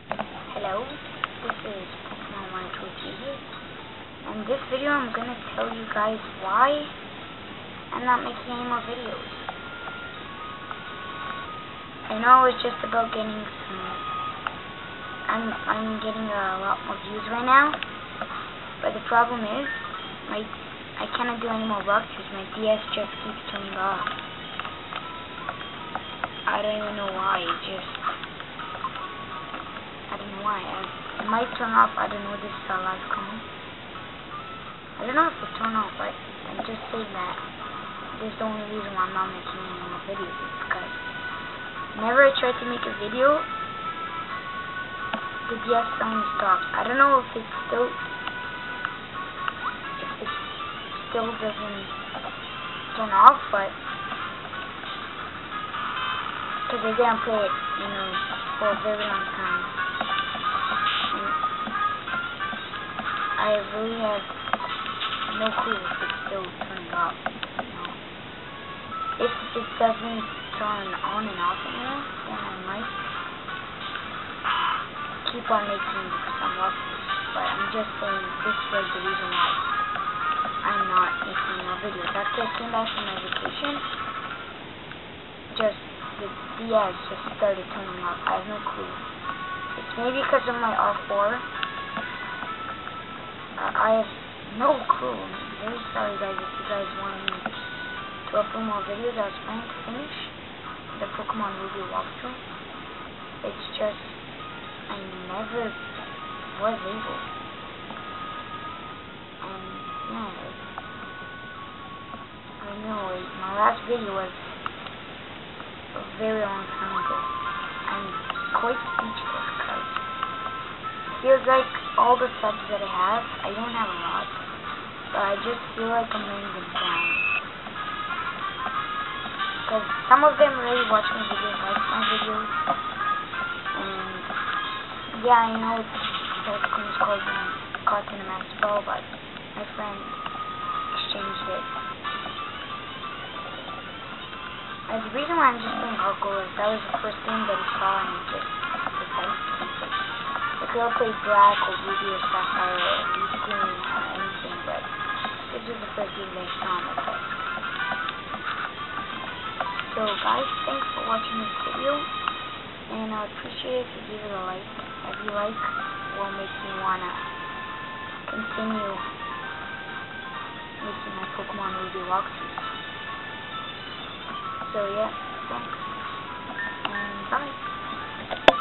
Hello, this is Pokemon 123 here. In this video I'm gonna tell you guys why I'm not making any more videos. I know it's just about getting some, I'm getting a lot more views right now, but the problem is, I cannot do any more walkthroughs. My DS just keeps turning off. I don't even know why, I don't know why. It might turn off. I don't know. This is a live comment. I don't know if it turned off, but I'm just saying that this is the only reason why I'm not making any more videos. Is because whenever I try to make a video, the DS suddenly stops. I don't know if it still doesn't turn off, but because I didn't play it, for a very long time. I really have no clue if it's still turning off. If it doesn't turn on and off anymore, then I might keep on making some walkthroughs. But I'm just saying this was the reason why I'm not making more videos. After I came back from my vacation, the DS just started turning off. I have no clue. It's maybe because of my R4. I have no clue. I'm very sorry guys if you guys wanted me to upload more videos. I was planning to finish the Pokemon Ruby walkthrough. It's just I never was able. And yeah, I know my last video was a very long time ago. I'm quite speechless because it feels like all the subs that I have, I don't have a lot, but I just feel like I'm laying them down. Because some of them really watch my videos, like my videos, and yeah, I know it's called Caught in a Master Ball, but my friend exchanged it. And the reason why I'm just playing Hardcore is that was the first game that he saw and he just decided to keep it. I could have played Black or Ruby or Sapphire or Leaf Green or anything, but this was the first game that I saw on my phone. So guys, thanks for watching this video, and I would appreciate if you give it a like. Every like will make me wanna continue making my Pokemon Ruby walkthroughs. So yeah, thanks, and bye.